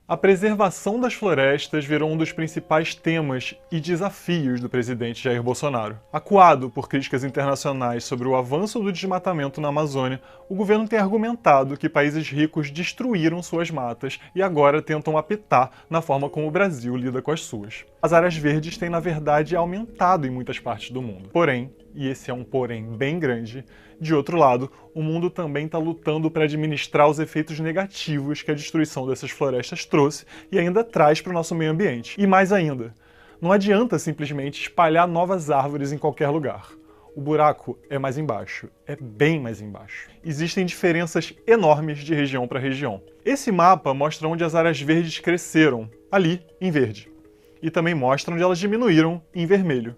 A preservação das florestas virou um dos principais temas e desafios do presidente Jair Bolsonaro. Acuado por críticas internacionais sobre o avanço do desmatamento na Amazônia, o governo tem argumentado que países ricos destruíram suas matas e agora tentam apetar na forma como o Brasil lida com as suas. As áreas verdes têm, na verdade, aumentado em muitas partes do mundo. Porém, e esse é um porém bem grande, de outro lado, o mundo também está lutando para administrar os efeitos negativos que a destruição dessas florestas trouxe e ainda traz para o nosso meio ambiente. E mais ainda, não adianta simplesmente espalhar novas árvores em qualquer lugar. O buraco é mais embaixo, é bem mais embaixo. Existem diferenças enormes de região para região. Esse mapa mostra onde as áreas verdes cresceram, ali, em verde. E também mostra onde elas diminuíram, em vermelho.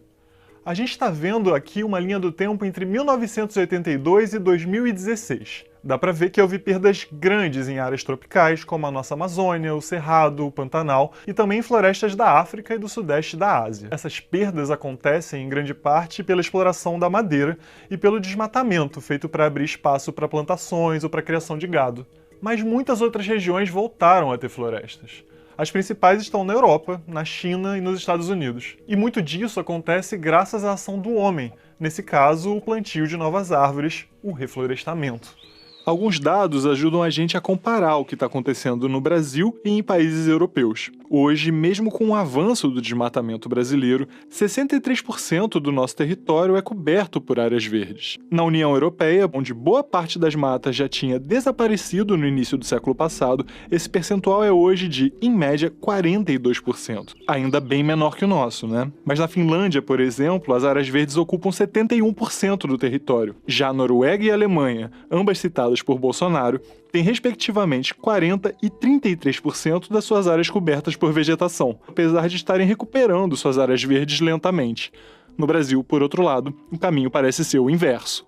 A gente está vendo aqui uma linha do tempo entre 1982 e 2016. Dá para ver que houve perdas grandes em áreas tropicais, como a nossa Amazônia, o Cerrado, o Pantanal, e também em florestas da África e do Sudeste da Ásia. Essas perdas acontecem em grande parte pela exploração da madeira e pelo desmatamento feito para abrir espaço para plantações ou para a criação de gado. Mas muitas outras regiões voltaram a ter florestas. As principais estão na Europa, na China e nos Estados Unidos. E muito disso acontece graças à ação do homem, nesse caso, o plantio de novas árvores, o reflorestamento. Alguns dados ajudam a gente a comparar o que está acontecendo no Brasil e em países europeus. Hoje, mesmo com o avanço do desmatamento brasileiro, 63% do nosso território é coberto por áreas verdes. Na União Europeia, onde boa parte das matas já tinha desaparecido no início do século passado, esse percentual é hoje de, em média, 42%. Ainda bem menor que o nosso, né? Mas na Finlândia, por exemplo, as áreas verdes ocupam 71% do território. Já a Noruega e a Alemanha, ambas citadas por Bolsonaro, têm respectivamente 40% e 33% das suas áreas cobertas por vegetação, apesar de estarem recuperando suas áreas verdes lentamente. No Brasil, por outro lado, o caminho parece ser o inverso.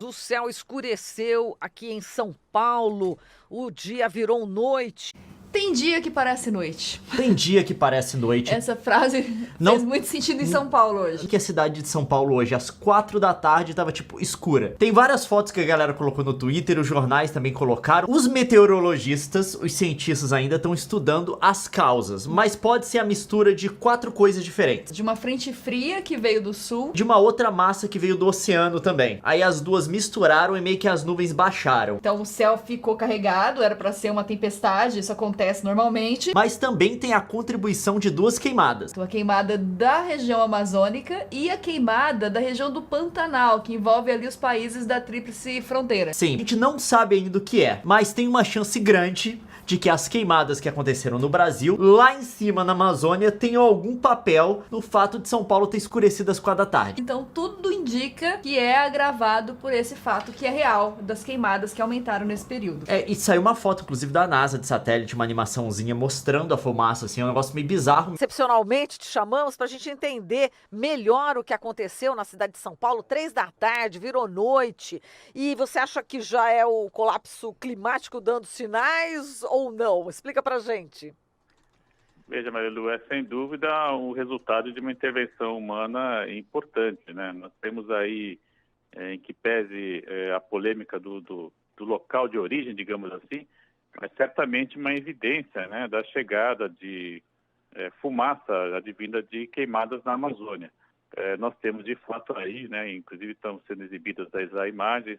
O céu escureceu aqui em São Paulo, o dia virou noite. Tem dia que parece noite. Tem dia que parece noite. Essa frase Não- fez muito sentido em São Paulo hoje. Que a cidade de São Paulo hoje, às 4 da tarde, tava tipo escura. Tem várias fotos que a galera colocou no Twitter, os jornais também colocaram. Os meteorologistas, os cientistas ainda estão estudando as causas, mas pode ser a mistura de 4 coisas diferentes. De uma frente fria que veio do sul. De uma outra massa que veio do oceano também. Aí as duas misturaram e meio que as nuvens baixaram. Então o céu ficou carregado, era pra ser uma tempestade, isso acontece normalmente. Mas também tem a contribuição de 2 queimadas. Então, a queimada da região amazônica e a queimada da região do Pantanal, que envolve ali os países da Tríplice Fronteira. Sim, a gente não sabe ainda o que é, mas tem uma chance grande de que as queimadas que aconteceram no Brasil, lá em cima na Amazônia, tenham algum papel no fato de São Paulo ter escurecido às 4 da tarde. Então tudo indica que é agravado por esse fato que é real, das queimadas que aumentaram nesse período. E saiu uma foto, inclusive, da NASA de satélite, uma animaçãozinha mostrando a fumaça, assim, é um negócio meio bizarro. Excepcionalmente te chamamos para a gente entender melhor o que aconteceu na cidade de São Paulo, 3 da tarde, virou noite. E você acha que já é o colapso climático dando sinais ou não? Explica pra gente. Veja, Marilu, é sem dúvida o resultado de uma intervenção humana importante, né? Nós temos aí, em que pese a polêmica do local de origem, digamos assim, mas certamente uma evidência, né, da chegada de fumaça advinda de queimadas na Amazônia. Nós temos de fato aí, né, inclusive estão sendo exibidas as imagens,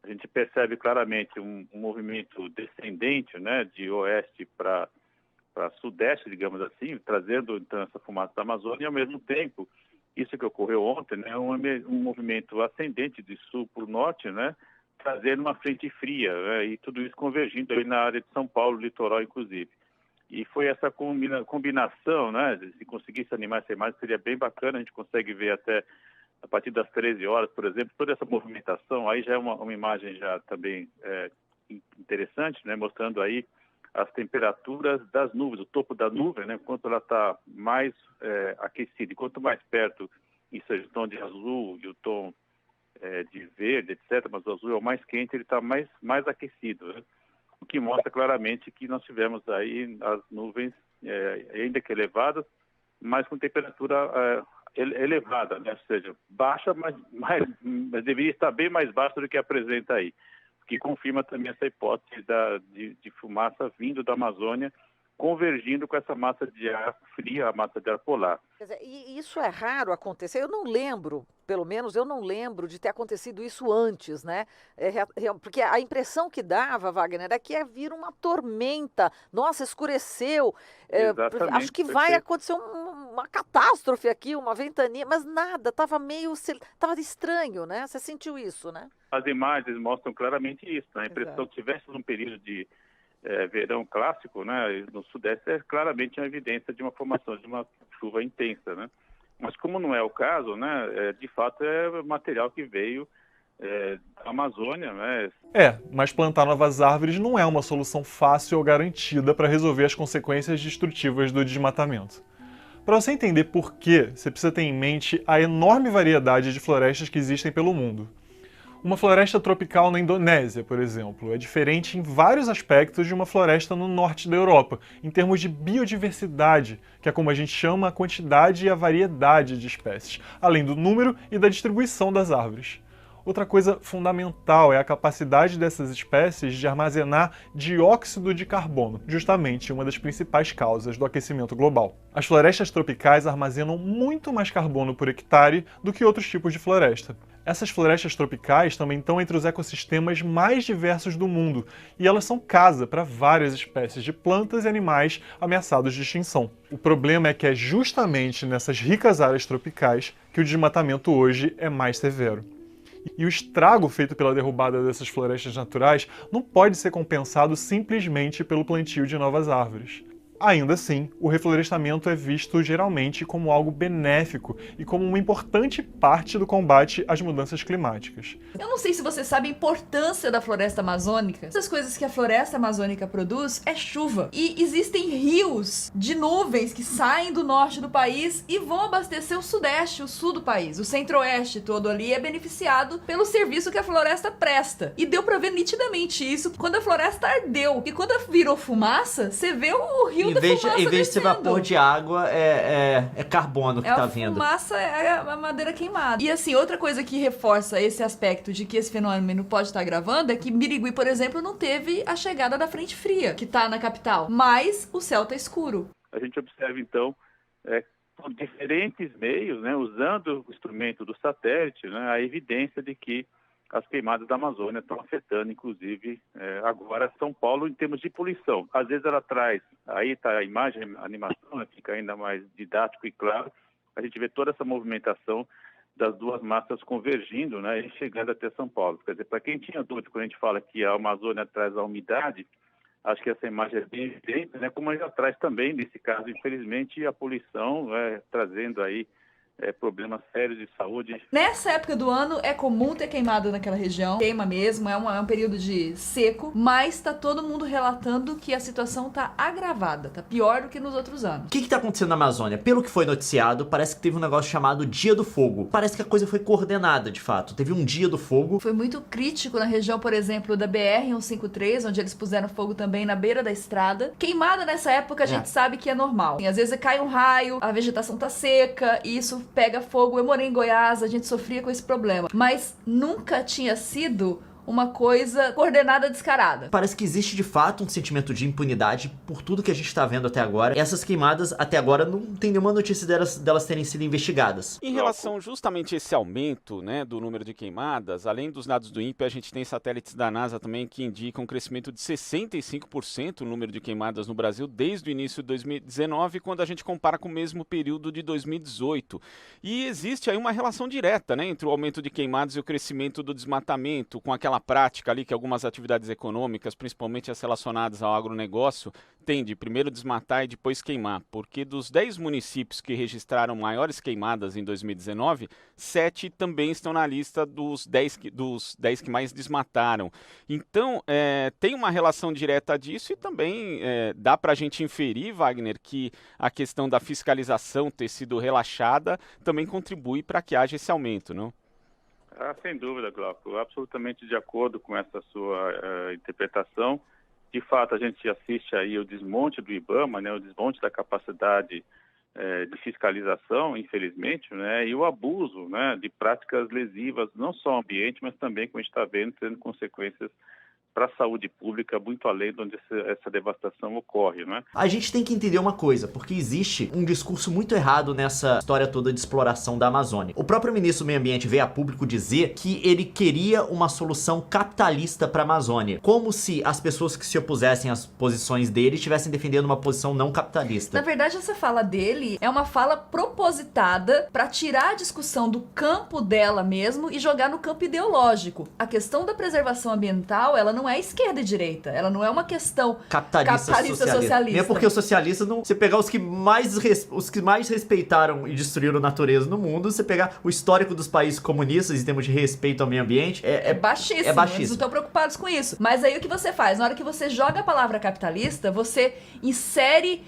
a gente percebe claramente um movimento descendente, né, de oeste para sudeste, digamos assim, trazendo então essa fumaça da Amazônia, e ao mesmo tempo, isso que ocorreu ontem, né, um movimento ascendente de sul para o norte, né, trazendo uma frente fria, né, e tudo isso convergindo aí na área de São Paulo, litoral inclusive. E foi essa combinação, né, se conseguisse animar essa imagem seria bem bacana, a gente consegue ver até a partir das 13 horas, por exemplo, toda essa movimentação, aí já é uma imagem já também interessante, né, mostrando aí as temperaturas das nuvens, o topo da nuvem, né, quanto ela está mais aquecida, e quanto mais perto, isso é o tom de azul e o tom de verde, etc., mas o azul é o mais quente, ele está mais aquecido, né? O que mostra claramente que nós tivemos aí as nuvens, ainda que elevadas, mas com temperatura elevada, né? Ou seja, baixa, mas deveria estar bem mais baixa do que apresenta aí. O que confirma também essa hipótese de fumaça vindo da Amazônia, convergindo com essa massa de ar fria, a massa de ar polar. Quer dizer, e isso é raro acontecer. Eu não lembro, pelo menos eu não lembro de ter acontecido isso antes, né? Porque a impressão que dava, Wagner, é que ia vir uma tormenta. Nossa, escureceu. Exatamente, Acho que vai acontecer uma catástrofe aqui, uma ventania, mas nada, estava estranho, né? Você sentiu isso, né? As imagens mostram claramente isso, né? A impressão que tivesse um período de verão clássico, né, no Sudeste, é claramente uma evidência de uma formação de uma chuva intensa, né? Mas como não é o caso, né, de fato é material que veio da Amazônia, né? Mas plantar novas árvores não é uma solução fácil ou garantida para resolver as consequências destrutivas do desmatamento. Para você entender por quê, você precisa ter em mente a enorme variedade de florestas que existem pelo mundo. Uma floresta tropical na Indonésia, por exemplo, é diferente em vários aspectos de uma floresta no norte da Europa, em termos de biodiversidade, que é como a gente chama a quantidade e a variedade de espécies, além do número e da distribuição das árvores. Outra coisa fundamental é a capacidade dessas espécies de armazenar dióxido de carbono, justamente uma das principais causas do aquecimento global. As florestas tropicais armazenam muito mais carbono por hectare do que outros tipos de floresta. Essas florestas tropicais também estão entre os ecossistemas mais diversos do mundo, e elas são casa para várias espécies de plantas e animais ameaçados de extinção. O problema é que é justamente nessas ricas áreas tropicais que o desmatamento hoje é mais severo. E o estrago feito pela derrubada dessas florestas naturais não pode ser compensado simplesmente pelo plantio de novas árvores. Ainda assim, o reflorestamento é visto geralmente como algo benéfico e como uma importante parte do combate às mudanças climáticas. Eu não sei se você sabe a importância da floresta amazônica. Uma das coisas que a floresta amazônica produz é chuva. E existem rios de nuvens que saem do norte do país e vão abastecer o sudeste, o sul do país. O centro-oeste todo ali é beneficiado pelo serviço que a floresta presta. E deu pra ver nitidamente isso quando a floresta ardeu. E quando virou fumaça, você vê o rio da fumaça em vez de ser descendo. vapor de água, é carbono que tá vindo. A fumaça é a madeira queimada. E assim, outra coisa que reforça esse aspecto de que esse fenômeno pode estar agravando é que Birigui, por exemplo, não teve a chegada da frente fria, que tá na capital. Mas o céu tá escuro. A gente observa, então, por diferentes meios, né, usando o instrumento do satélite, né, a evidência de que as queimadas da Amazônia estão afetando, inclusive, agora São Paulo em termos de poluição. Às vezes ela traz, aí está a imagem, a animação, né, fica ainda mais didático e claro, a gente vê toda essa movimentação das duas massas convergindo, né, e chegando até São Paulo. Quer dizer, para quem tinha dúvida quando a gente fala que a Amazônia traz a umidade, acho que essa imagem é bem evidente, né, como ela traz também, nesse caso, infelizmente, a poluição, trazendo aí problemas sérios de saúde. Nessa época do ano é comum ter queimado naquela região, queima mesmo, é um período de seco, mas tá todo mundo relatando que a situação tá agravada, tá pior do que nos outros anos. O que tá acontecendo na Amazônia? Pelo que foi noticiado, parece que teve um negócio chamado Dia do Fogo. Parece que a coisa foi coordenada, de fato. Teve um Dia do Fogo. Foi muito crítico na região, por exemplo, da BR-153, onde eles puseram fogo também na beira da estrada. Queimada nessa época a gente sabe que é normal. Às vezes cai um raio, a vegetação tá seca, e isso pega fogo. Eu morei em Goiás, a gente sofria com esse problema. Mas nunca tinha sido uma coisa coordenada descarada. Parece que existe de fato um sentimento de impunidade por tudo que a gente tá vendo até agora. Essas queimadas, até agora, não tem nenhuma notícia delas terem sido investigadas. Em relação justamente a esse aumento, né, do número de queimadas, além dos dados do INPE, a gente tem satélites da NASA também que indicam um crescimento de 65% no número de queimadas no Brasil desde o início de 2019, quando a gente compara com o mesmo período de 2018. E existe aí uma relação direta, né, entre o aumento de queimadas e o crescimento do desmatamento, com aquela prática ali que algumas atividades econômicas, principalmente as relacionadas ao agronegócio, têm de primeiro desmatar e depois queimar, porque dos 10 municípios que registraram maiores queimadas em 2019, 7 também estão na lista dos 10 que mais desmataram. Então, tem uma relação direta disso e também dá para a gente inferir, Wagner, que a questão da fiscalização ter sido relaxada também contribui para que haja esse aumento, não? Sem dúvida, Glauco. Absolutamente de acordo com essa sua interpretação. De fato, a gente assiste aí o desmonte do IBAMA, né, o desmonte da capacidade de fiscalização, infelizmente, né, e o abuso, né, de práticas lesivas, não só ao ambiente, mas também, como a gente está vendo, tendo consequências para a saúde pública muito além de onde essa devastação ocorre, né? A gente tem que entender uma coisa, porque existe um discurso muito errado nessa história toda de exploração da Amazônia. O próprio ministro do Meio Ambiente veio a público dizer que ele queria uma solução capitalista para a Amazônia, como se as pessoas que se opusessem às posições dele estivessem defendendo uma posição não capitalista. Na verdade, essa fala dele é uma fala propositada para tirar a discussão do campo dela mesmo e jogar no campo ideológico. A questão da preservação ambiental, ela não é esquerda e direita, ela não é uma questão capitalista socialista. Mesmo porque o socialista, não, você pegar os que mais respeitaram e destruíram a natureza no mundo, você pegar o histórico dos países comunistas em termos de respeito ao meio ambiente, é baixíssimo. Eles não estão preocupados com isso. Mas aí o que você faz? Na hora que você joga a palavra capitalista, você insere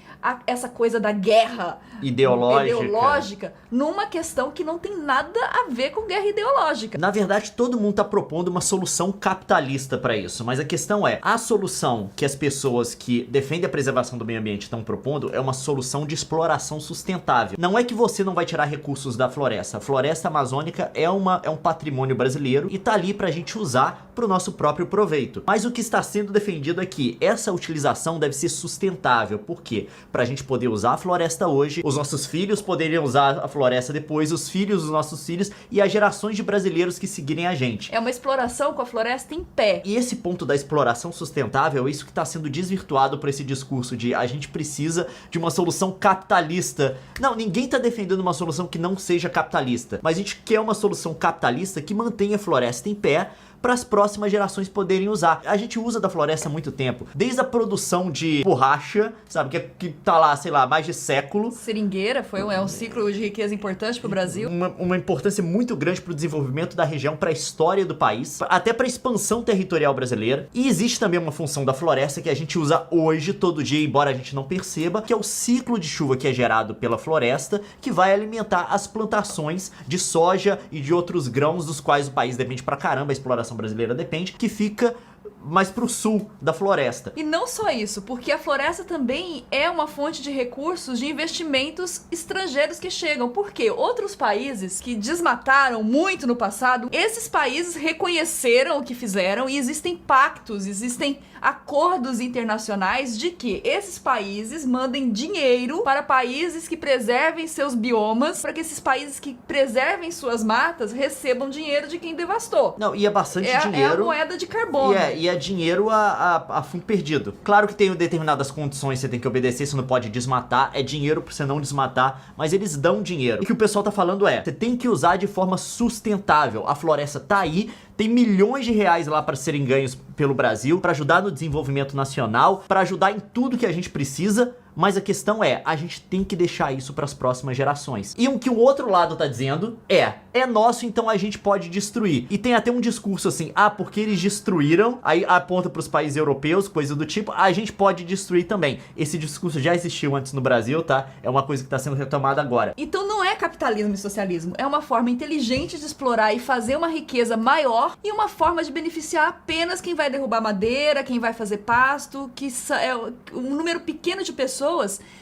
essa coisa da guerra ideológica numa questão que não tem nada a ver com guerra ideológica. Na verdade, todo mundo tá propondo uma solução capitalista para isso, mas a questão é, a solução que as pessoas que defendem a preservação do meio ambiente estão propondo é uma solução de exploração sustentável. Não é que você não vai tirar recursos da floresta. A floresta amazônica é um patrimônio brasileiro e tá ali pra gente usar pro nosso próprio proveito. Mas o que está sendo defendido é que essa utilização deve ser sustentável. Por quê? Pra gente poder usar a floresta hoje, os nossos filhos poderiam usar a floresta depois, os filhos dos nossos filhos e as gerações de brasileiros que seguirem a gente. É uma exploração com a floresta em pé. E esse ponto da exploração sustentável é isso que está sendo desvirtuado por esse discurso de a gente precisa de uma solução capitalista. Não, ninguém está defendendo uma solução que não seja capitalista, mas a gente quer uma solução capitalista que mantenha a floresta em pé para as próximas gerações poderem usar. A gente usa da floresta há muito tempo, desde a produção de borracha, sabe, que tá lá, sei lá, mais de século. Seringueira é um ciclo de riqueza importante pro Brasil. Uma importância muito grande pro desenvolvimento da região, pra história do país, até pra expansão territorial brasileira. E existe também uma função da floresta que a gente usa hoje, todo dia, embora a gente não perceba, que é o ciclo de chuva que é gerado pela floresta, que vai alimentar as plantações de soja e de outros grãos dos quais o país depende pra caramba, a exploração brasileira depende, que fica mais pro sul da floresta. E não só isso, porque a floresta também é uma fonte de recursos de investimentos estrangeiros que chegam. Porque outros países que desmataram muito no passado, esses países reconheceram o que fizeram e existem pactos, existem acordos internacionais de que esses países mandem dinheiro para países que preservem seus biomas, para que esses países que preservem suas matas recebam dinheiro de quem devastou. Não, e é bastante dinheiro. É a moeda de carbono. E é dinheiro a fundo perdido. Claro que tem determinadas condições que você tem que obedecer, você não pode desmatar, é dinheiro pra você não desmatar, mas eles dão dinheiro. E o que o pessoal tá falando é, você tem que usar de forma sustentável. A floresta tá aí, tem milhões de reais lá para serem ganhos pelo Brasil, para ajudar no desenvolvimento nacional, para ajudar em tudo que a gente precisa. Mas a questão é, a gente tem que deixar isso para as próximas gerações. E o que o outro lado tá dizendo é nosso, então a gente pode destruir. E tem até um discurso assim, porque eles destruíram, aí aponta para os países europeus, coisa do tipo, a gente pode destruir também. Esse discurso já existiu antes no Brasil, tá? É uma coisa que tá sendo retomada agora. Então não é capitalismo e socialismo, é uma forma inteligente de explorar e fazer uma riqueza maior e uma forma de beneficiar apenas quem vai derrubar madeira, quem vai fazer pasto, que é um número pequeno de pessoas,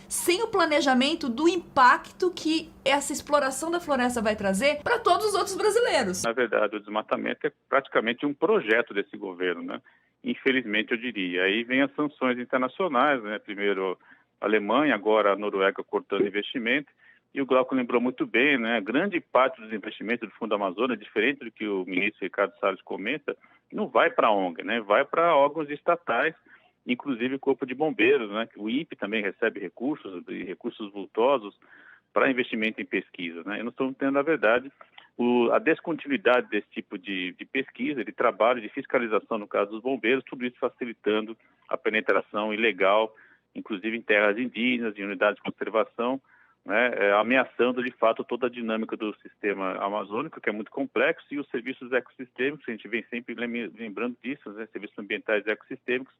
sem o planejamento do impacto que essa exploração da floresta vai trazer para todos os outros brasileiros. Na verdade, o desmatamento é praticamente um projeto desse governo, né? Infelizmente, eu diria. Aí vem as sanções internacionais, né? Primeiro a Alemanha, agora a Noruega cortando investimento. E o Glauco lembrou muito bem, né? Grande parte dos investimentos do Fundo Amazônia, diferente do que o ministro Ricardo Salles comenta, não vai para a ONG, né? Vai para órgãos estatais, inclusive o Corpo de Bombeiros, né? O INPE também recebe recursos vultosos para investimento em pesquisa, né? E nós estamos tendo, na verdade, a descontinuidade desse tipo de pesquisa, de trabalho, de fiscalização, no caso dos bombeiros, tudo isso facilitando a penetração ilegal, inclusive em terras indígenas, em unidades de conservação, né? Ameaçando, de fato, toda a dinâmica do sistema amazônico, que é muito complexo, e os serviços ecossistêmicos, a gente vem sempre lembrando disso, né? Serviços ambientais ecossistêmicos,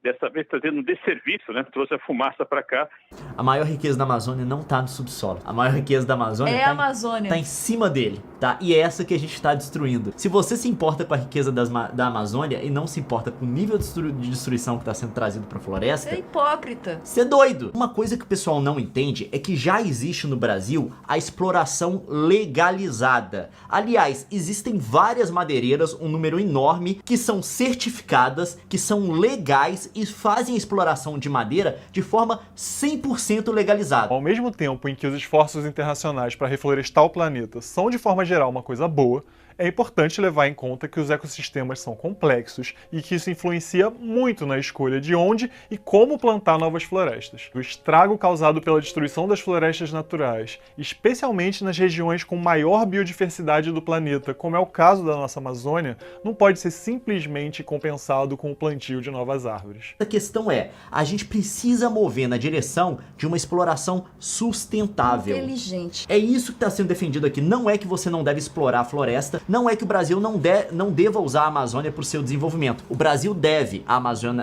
dessa vez trazendo um desserviço, né? Trouxe a fumaça para cá. A maior riqueza da Amazônia não tá no subsolo. A maior riqueza da Amazônia É a Amazônia. tá em cima dele, tá? E é essa que a gente tá destruindo. Se você se importa com a riqueza da Amazônia e não se importa com o nível de destruição que tá sendo trazido pra floresta, Você é hipócrita. você é doido. Uma coisa que o pessoal não entende é que já existe no Brasil a exploração legalizada. Aliás, existem várias madeireiras, um número enorme, que são certificadas, que são legais e fazem a exploração de madeira de forma 100% legalizada. Ao mesmo tempo em que os esforços internacionais para reflorestar o planeta são, de forma geral, uma coisa boa, é importante levar em conta que os ecossistemas são complexos e que isso influencia muito na escolha de onde e como plantar novas florestas. O estrago causado pela destruição das florestas naturais, especialmente nas regiões com maior biodiversidade do planeta, como é o caso da nossa Amazônia, não pode ser simplesmente compensado com o plantio de novas árvores. A questão é, a gente precisa mover na direção de uma exploração sustentável. Inteligente. É isso que está sendo defendido aqui. Não é que você não deve explorar a floresta, não é que o Brasil não deva usar a Amazônia para o seu desenvolvimento. O Brasil deve. A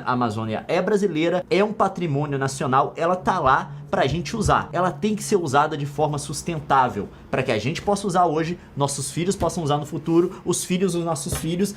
Amazônia é brasileira, é um patrimônio nacional, ela tá lá pra gente usar. Ela tem que ser usada de forma sustentável, para que a gente possa usar hoje, nossos filhos possam usar no futuro, os filhos dos nossos filhos